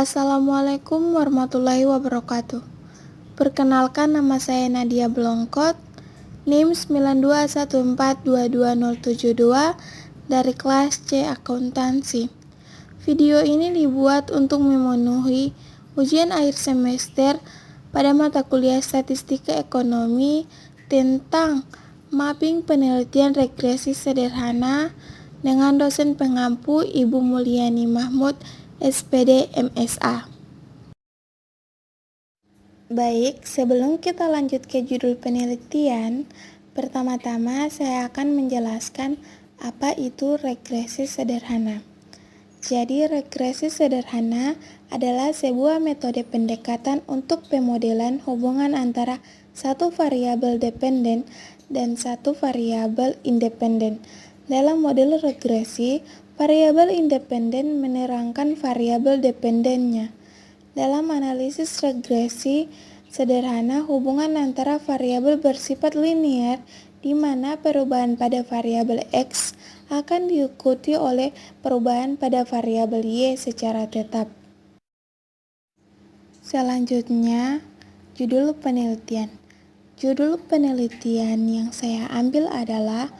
Assalamualaikum warahmatullahi wabarakatuh. Perkenalkan, nama saya Nadia Blongkot, NIM 92142272 dari kelas C Akuntansi. Video ini dibuat untuk memenuhi ujian akhir semester pada mata kuliah Statistika Ekonomi tentang mapping penelitian regresi sederhana dengan dosen pengampu Ibu Mulyani Mahmud, SPD MSA. Baik, sebelum kita lanjut ke judul penelitian, pertama-tama saya akan menjelaskan apa itu regresi sederhana. Jadi, regresi sederhana adalah sebuah metode pendekatan untuk pemodelan hubungan antara satu variabel dependen dan satu variabel independen. Dalam model regresi, variabel independen menerangkan variabel dependennya. Dalam analisis regresi sederhana, hubungan antara variabel bersifat linear di mana perubahan pada variabel X akan diikuti oleh perubahan pada variabel Y secara tetap. Selanjutnya, judul penelitian. Judul penelitian yang saya ambil adalah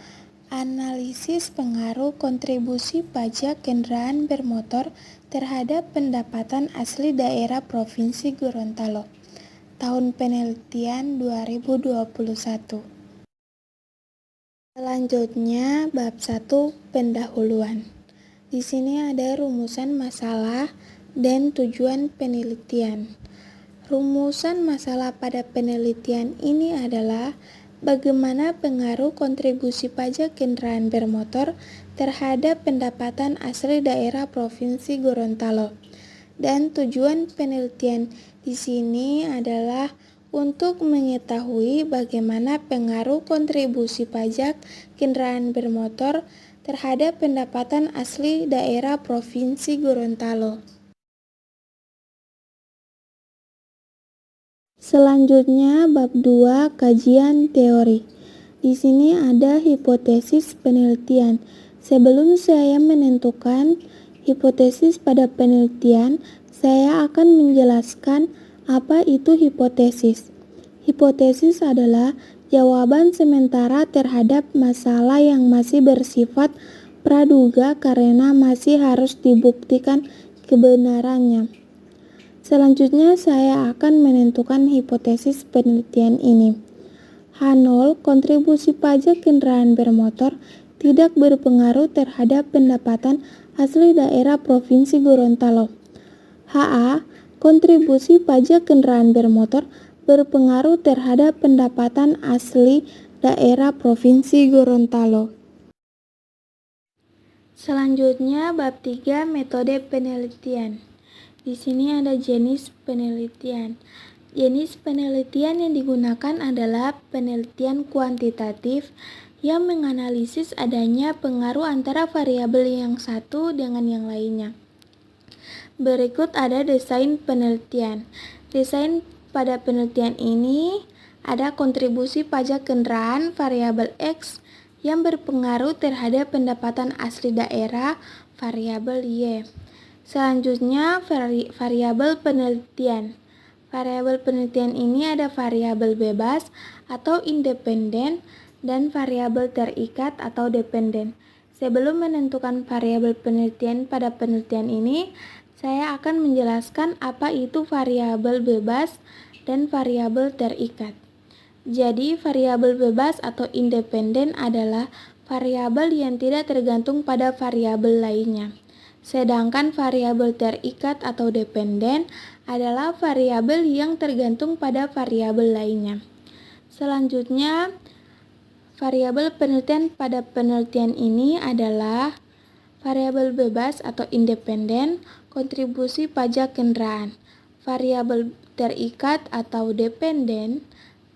analisis pengaruh kontribusi pajak kendaraan bermotor terhadap pendapatan asli daerah Provinsi Gorontalo. Tahun penelitian 2021. Selanjutnya, bab 1 pendahuluan. Di sini ada rumusan masalah dan tujuan penelitian. Rumusan masalah pada penelitian ini adalah bagaimana pengaruh kontribusi pajak kendaraan bermotor terhadap pendapatan asli daerah Provinsi Gorontalo. Dan tujuan penelitian di sini adalah untuk mengetahui bagaimana pengaruh kontribusi pajak kendaraan bermotor terhadap pendapatan asli daerah Provinsi Gorontalo. Selanjutnya, bab 2 kajian teori. Di sini ada hipotesis penelitian. Sebelum saya menentukan hipotesis pada penelitian, saya akan menjelaskan apa itu hipotesis. Hipotesis adalah jawaban sementara terhadap masalah yang masih bersifat praduga karena masih harus dibuktikan kebenarannya. Selanjutnya saya akan menentukan hipotesis penelitian ini. H0, kontribusi pajak kendaraan bermotor tidak berpengaruh terhadap pendapatan asli daerah Provinsi Gorontalo. HA, kontribusi pajak kendaraan bermotor berpengaruh terhadap pendapatan asli daerah Provinsi Gorontalo. Selanjutnya bab 3 metode penelitian. Di sini ada jenis penelitian. Jenis penelitian yang digunakan adalah penelitian kuantitatif yang menganalisis adanya pengaruh antara variabel yang satu dengan yang lainnya. Berikut ada desain penelitian. Desain pada penelitian ini ada kontribusi pajak kendaraan variabel X yang berpengaruh terhadap pendapatan asli daerah variabel Y. Selanjutnya, variabel penelitian. Variabel penelitian ini ada variabel bebas atau independen dan variabel terikat atau dependen. Sebelum menentukan variabel penelitian pada penelitian ini, saya akan menjelaskan apa itu variabel bebas dan variabel terikat. Jadi, variabel bebas atau independen adalah variabel yang tidak tergantung pada variabel lainnya. Sedangkan variabel terikat atau dependen adalah variabel yang tergantung pada variabel lainnya. Selanjutnya, variabel penelitian pada penelitian ini adalah variabel bebas atau independen, kontribusi pajak kendaraan, variabel terikat atau dependen,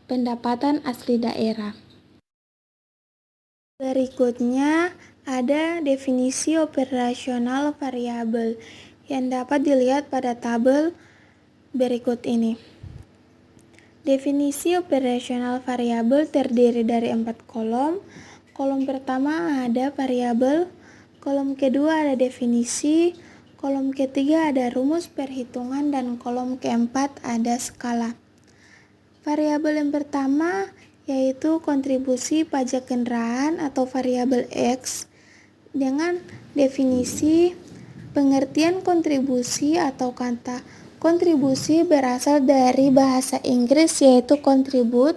pendapatan asli daerah. Berikutnya ada definisi operasional variabel yang dapat dilihat pada tabel berikut ini. Definisi operasional variabel terdiri dari 4 kolom. Kolom pertama ada variabel, kolom kedua ada definisi, kolom ketiga ada rumus perhitungan, dan kolom keempat ada skala. Variabel yang pertama yaitu kontribusi pajak kendaraan atau variabel X. Dengan definisi, pengertian kontribusi atau kata kontribusi berasal dari bahasa Inggris yaitu contribution,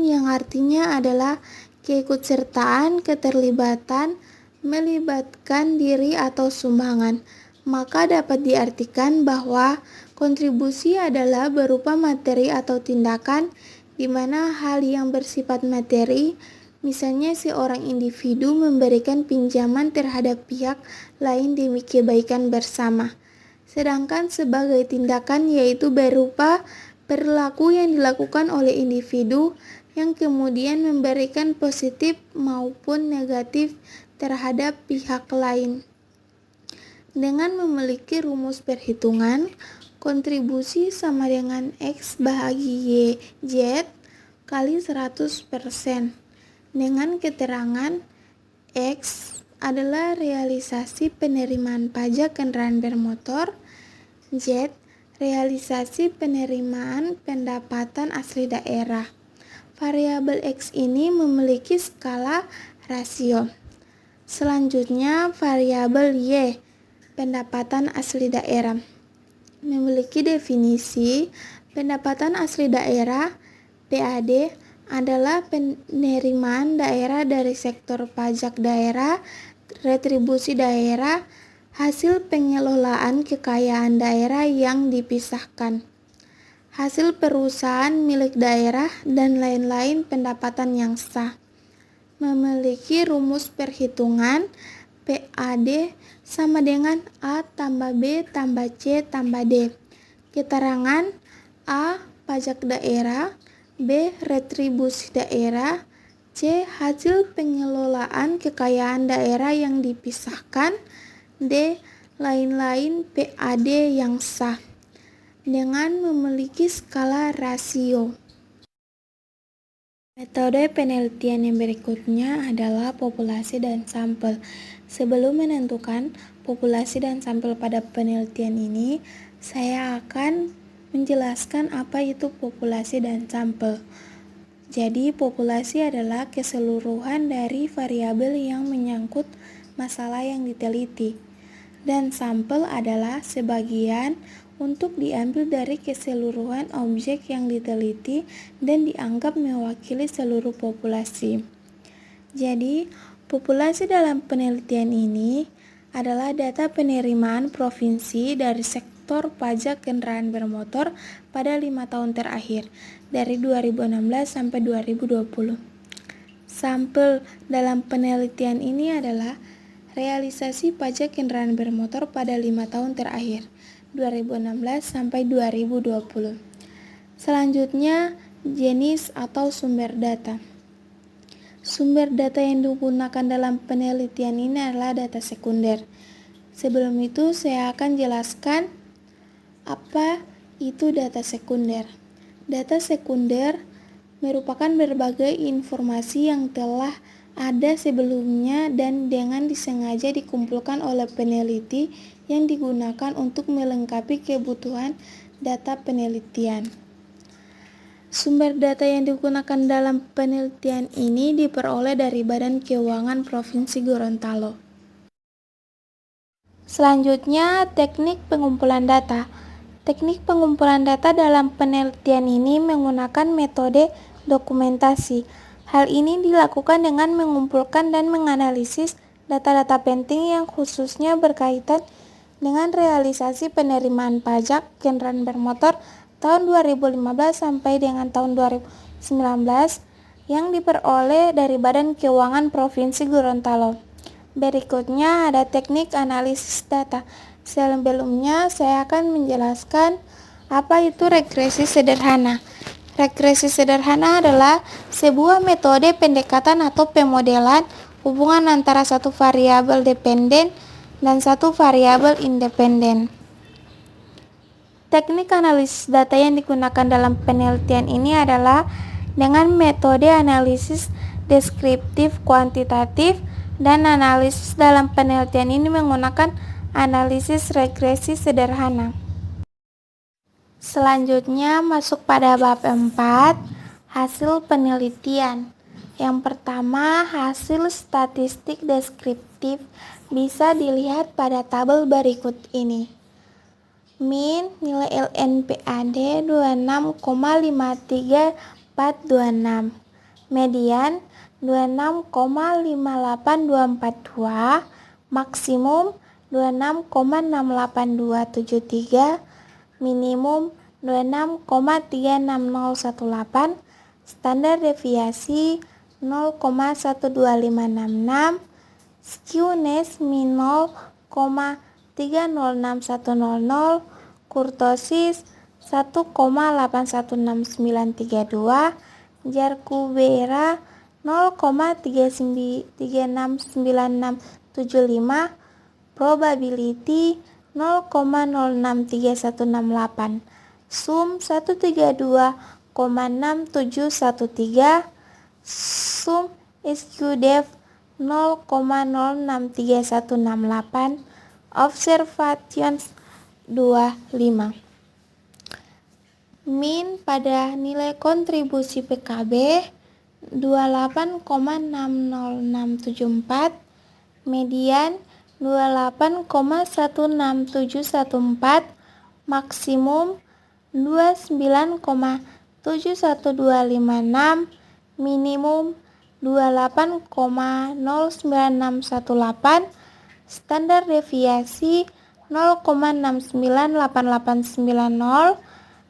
yang artinya adalah keikutsertaan, keterlibatan, melibatkan diri atau sumbangan. Maka dapat diartikan bahwa kontribusi adalah berupa materi atau tindakan di mana hal yang bersifat materi, misalnya seorang individu memberikan pinjaman terhadap pihak lain demi kebaikan bersama. Sedangkan sebagai tindakan yaitu berupa perilaku yang dilakukan oleh individu yang kemudian memberikan positif maupun negatif terhadap pihak lain. Dengan memiliki rumus perhitungan, kontribusi sama dengan X bahagi Y kali 100%. Dengan keterangan X adalah realisasi penerimaan pajak kendaraan bermotor, Z realisasi penerimaan pendapatan asli daerah. Variabel X ini memiliki skala rasio. Selanjutnya variabel Y, pendapatan asli daerah. Memiliki definisi, pendapatan asli daerah PAD adalah penerimaan daerah dari sektor pajak daerah, retribusi daerah, hasil pengelolaan kekayaan daerah yang dipisahkan, hasil perusahaan milik daerah, dan lain-lain pendapatan yang sah. Memiliki rumus perhitungan PAD sama dengan A tambah B tambah C tambah D. Keterangan A pajak daerah, B retribusi daerah, C hasil pengelolaan kekayaan daerah yang dipisahkan, D lain-lain PAD yang sah. Dengan memiliki skala rasio. Metode penelitian yang berikutnya adalah populasi dan sampel. Sebelum menentukan populasi dan sampel pada penelitian ini, saya akan menjelaskan apa itu populasi dan sampel. Jadi, populasi adalah keseluruhan dari variabel yang menyangkut masalah yang diteliti, dan sampel adalah sebagian untuk diambil dari keseluruhan objek yang diteliti dan dianggap mewakili seluruh populasi. Jadi, populasi dalam penelitian ini adalah data penerimaan provinsi dari sektor pajak kendaraan bermotor pada 5 tahun terakhir, dari 2016 sampai 2020. Sampel dalam penelitian ini adalah realisasi pajak kendaraan bermotor pada 5 tahun terakhir, 2016 sampai 2020. Selanjutnya, jenis atau sumber data. Sumber data yang digunakan dalam penelitian ini adalah data sekunder. Sebelum itu, saya akan jelaskan apa itu data sekunder. Data sekunder merupakan berbagai informasi yang telah ada sebelumnya dan dengan disengaja dikumpulkan oleh peneliti yang digunakan untuk melengkapi kebutuhan data penelitian. Sumber data yang digunakan dalam penelitian ini diperoleh dari Badan Keuangan Provinsi Gorontalo. Selanjutnya, teknik pengumpulan data. Teknik pengumpulan data dalam penelitian ini menggunakan metode dokumentasi. Hal ini dilakukan dengan mengumpulkan dan menganalisis data-data penting yang khususnya berkaitan dengan realisasi penerimaan pajak kendaraan bermotor tahun 2015 sampai dengan tahun 2019 yang diperoleh dari Badan Keuangan Provinsi Gorontalo. Berikutnya ada teknik analisis data. Sebelumnya saya akan menjelaskan apa itu regresi sederhana. Regresi sederhana adalah sebuah metode pendekatan atau pemodelan hubungan antara satu variabel dependen dan satu variabel independen. Teknik analisis data yang digunakan dalam penelitian ini adalah dengan metode analisis deskriptif kuantitatif, dan analisis dalam penelitian ini menggunakan analisis regresi sederhana. Selanjutnya masuk pada bab 4, hasil penelitian. Yang pertama, hasil statistik deskriptif bisa dilihat pada tabel berikut ini. Min nilai LNPAD 26,53426. Median 26,58242. Maksimum 26,68273. Minimum 26,36018. Standar deviasi 0,12566. Skewness min 0,306100. Kurtosis 1,816932. Jarkubera 0,369675. Probability 0,063168. Sum 132,6713. Sum SQDEF 0,063168. Observations 25. Min pada nilai kontribusi PKB 28,60674. Median 28,16714. Maksimum 29,71256. Minimum 28,09618. Standar deviasi 0,698890.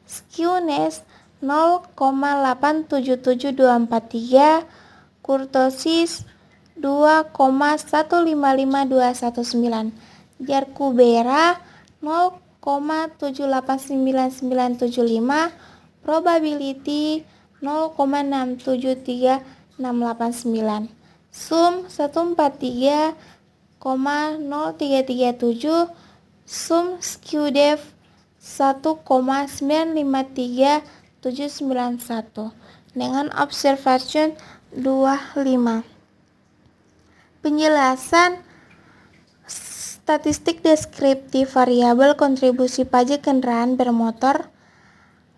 Skewness 0,877243. Kurtosis 2,155219. Jarkubera 0,789975. Probability 0,673689. Sum 143,0337. Sum SQDEF 1,953791 dengan observation 25. Penjelasan statistik deskriptif variabel kontribusi pajak kendaraan bermotor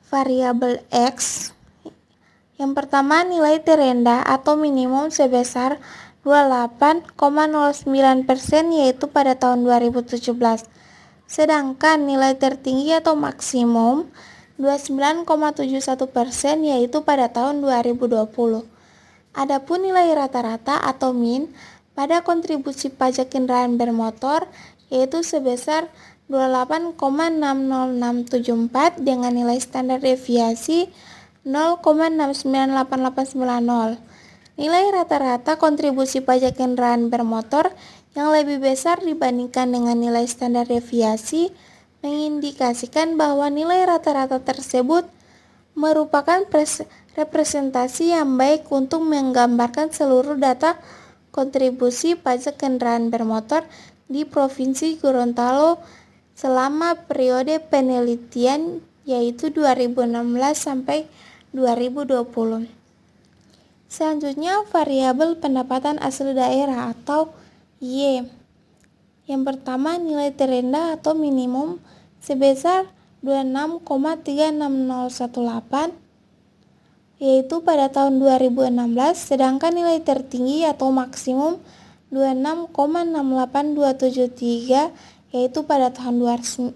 variabel X. Yang pertama, nilai terendah atau minimum sebesar 28,09% yaitu pada tahun 2017. Sedangkan nilai tertinggi atau maksimum 29,71% yaitu pada tahun 2020. Adapun nilai rata-rata atau min pada kontribusi pajak kendaraan bermotor yaitu sebesar 28,60674 dengan nilai standar deviasi 0,698890. Nilai rata-rata kontribusi pajak kendaraan bermotor yang lebih besar dibandingkan dengan nilai standar deviasi mengindikasikan bahwa nilai rata-rata tersebut merupakan representasi yang baik untuk menggambarkan seluruh data kontribusi pajak kendaraan bermotor di Provinsi Gorontalo selama periode penelitian yaitu 2016 sampai 2020. Selanjutnya, variabel pendapatan asli daerah atau Y. Yang pertama, nilai terendah atau minimum sebesar 26,36018 yaitu pada tahun 2016, sedangkan nilai tertinggi atau maksimum 26,68273 yaitu pada tahun 2019.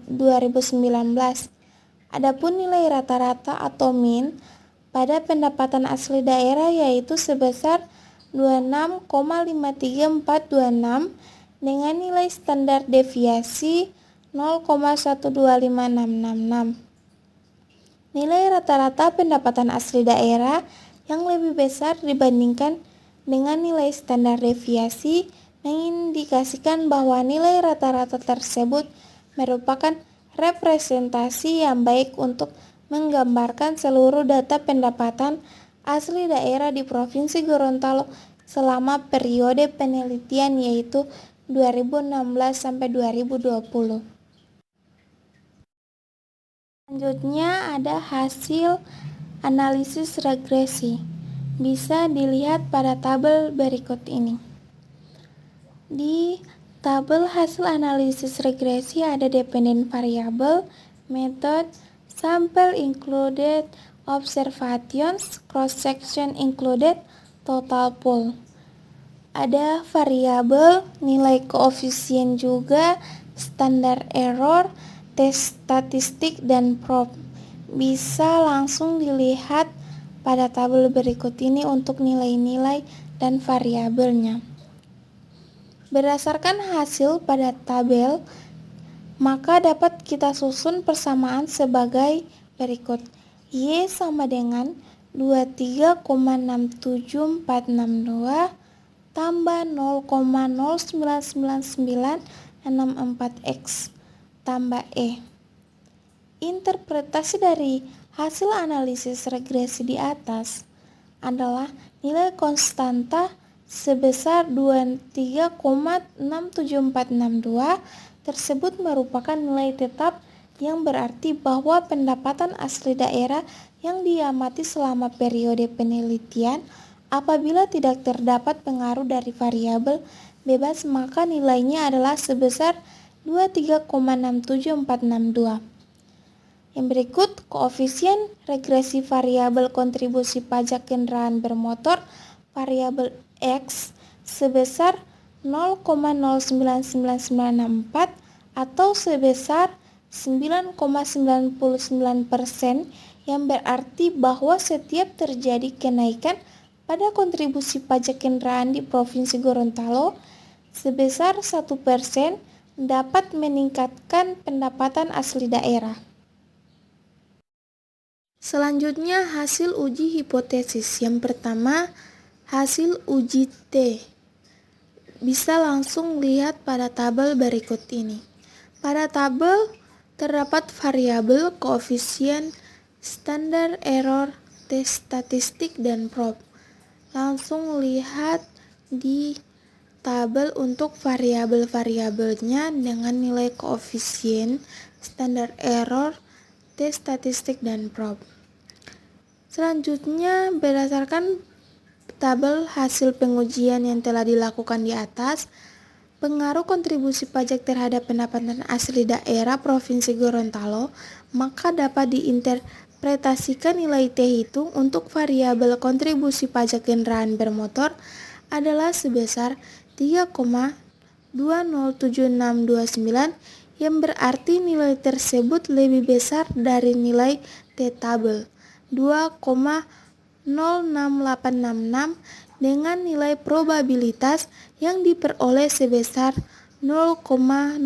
Adapun nilai rata-rata atau min pada pendapatan asli daerah yaitu sebesar 26,53426 dengan nilai standar deviasi 0,125666. Nilai rata-rata pendapatan asli daerah yang lebih besar dibandingkan dengan nilai standar deviasi mengindikasikan bahwa nilai rata-rata tersebut merupakan representasi yang baik untuk menggambarkan seluruh data pendapatan asli daerah di Provinsi Gorontalo selama periode penelitian yaitu 2016 sampai 2020. Selanjutnya ada hasil analisis regresi. Bisa dilihat pada tabel berikut ini. Di Tabel hasil analisis regresi ada dependent variable, method, sample included, observations, cross section included, total pool. Ada variabel, nilai koefisien juga, standar error, tes statistik, dan prob. Bisa langsung dilihat pada tabel berikut ini untuk nilai-nilai dan variabelnya. Berdasarkan hasil pada tabel, maka dapat kita susun persamaan sebagai berikut. Y sama dengan 23,67462 tambah 0,09964X tambah E. Interpretasi dari hasil analisis regresi di atas adalah nilai konstanta sebesar 23,67462 tersebut merupakan nilai tetap yang berarti bahwa pendapatan asli daerah yang diamati selama periode penelitian apabila tidak terdapat pengaruh dari variabel bebas maka nilainya adalah sebesar 23,67462. Yang berikut koefisien regresi variabel kontribusi pajak kendaraan bermotor variabel X sebesar 0,099964 atau sebesar 9,99% yang berarti bahwa setiap terjadi kenaikan pada kontribusi pajak kendaraan di Provinsi Gorontalo sebesar 1% dapat meningkatkan pendapatan asli daerah. Selanjutnya hasil uji hipotesis. Yang pertama, hasil uji T. Bisa langsung lihat pada tabel berikut ini. Pada tabel terdapat variabel, koefisien, standar error, tes statistik, dan prob. Langsung lihat di tabel untuk variabel-variabelnya dengan nilai koefisien, standar error, tes statistik, dan prob. Selanjutnya berdasarkan tabel hasil pengujian yang telah dilakukan di atas, pengaruh kontribusi pajak terhadap pendapatan asli daerah Provinsi Gorontalo, maka dapat diinterpretasikan nilai T hitung untuk variabel kontribusi pajak kendaraan bermotor adalah sebesar 3,207629 yang berarti nilai tersebut lebih besar dari nilai T tabel 2,06866 dengan nilai probabilitas yang diperoleh sebesar 0,0039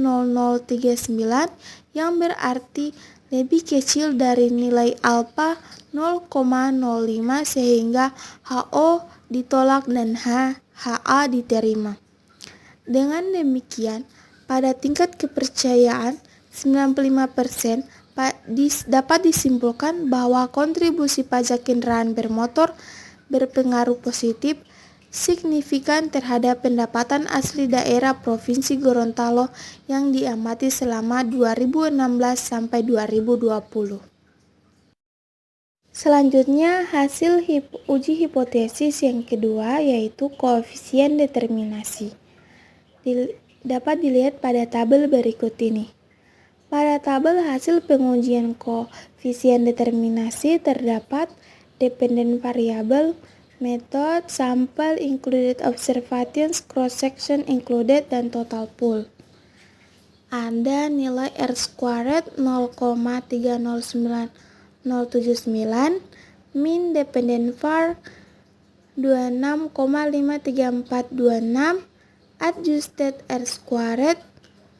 yang berarti lebih kecil dari nilai alfa 0,05 sehingga HO ditolak dan HA diterima. Dengan demikian, pada tingkat kepercayaan 95% dapat disimpulkan bahwa kontribusi pajak kendaraan bermotor berpengaruh positif signifikan terhadap pendapatan asli daerah Provinsi Gorontalo yang diamati selama 2016 sampai 2020. Selanjutnya hasil uji hipotesis yang kedua yaitu koefisien determinasi. Dapat dilihat pada tabel berikut ini. Pada tabel hasil pengujian koefisien determinasi terdapat dependent variable, method, sample included, observations, cross section included, dan total pool. Ada nilai R squared 0,309079, mean dependent var 26,53426, adjusted R squared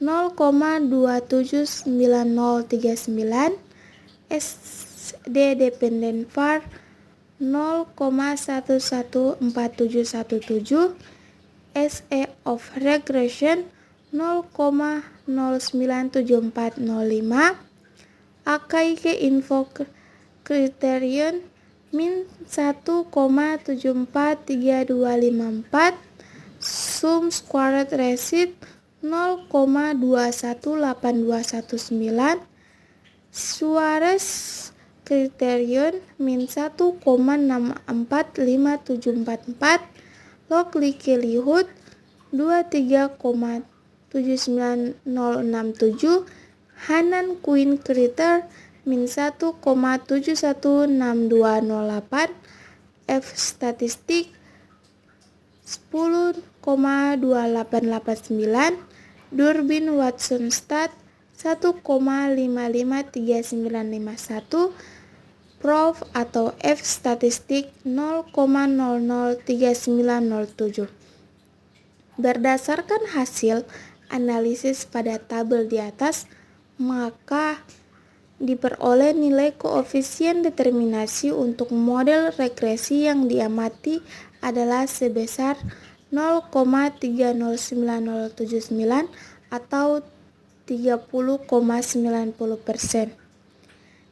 0,279039, SD dependent var 0,114717, SE of regression 0,097405, AKIK info criterion min 1,743254, sum squared receipt 0,218219, Suarez criterion min 1,645744, log likelihood 23,7 79067, Hanan Queen Crater min 1,716208, F statistik 10,2889, Durbin Watson Stat 1,553951, Prof atau F statistik 0,003907. Berdasarkan hasil analisis pada tabel di atas, maka diperoleh nilai koefisien determinasi untuk model regresi yang diamati adalah sebesar 0,309079 atau 30,90%.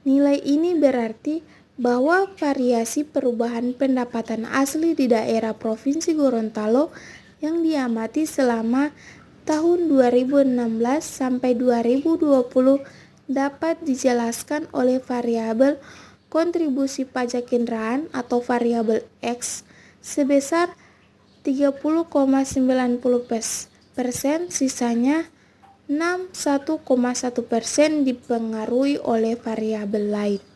Nilai ini berarti bahwa variasi perubahan pendapatan asli di daerah Provinsi Gorontalo yang diamati selama tahun 2016 sampai 2020 dapat dijelaskan oleh variabel kontribusi pajak kendaraan atau variabel X sebesar 30,90%, sisanya 61,1% dipengaruhi oleh variabel lain.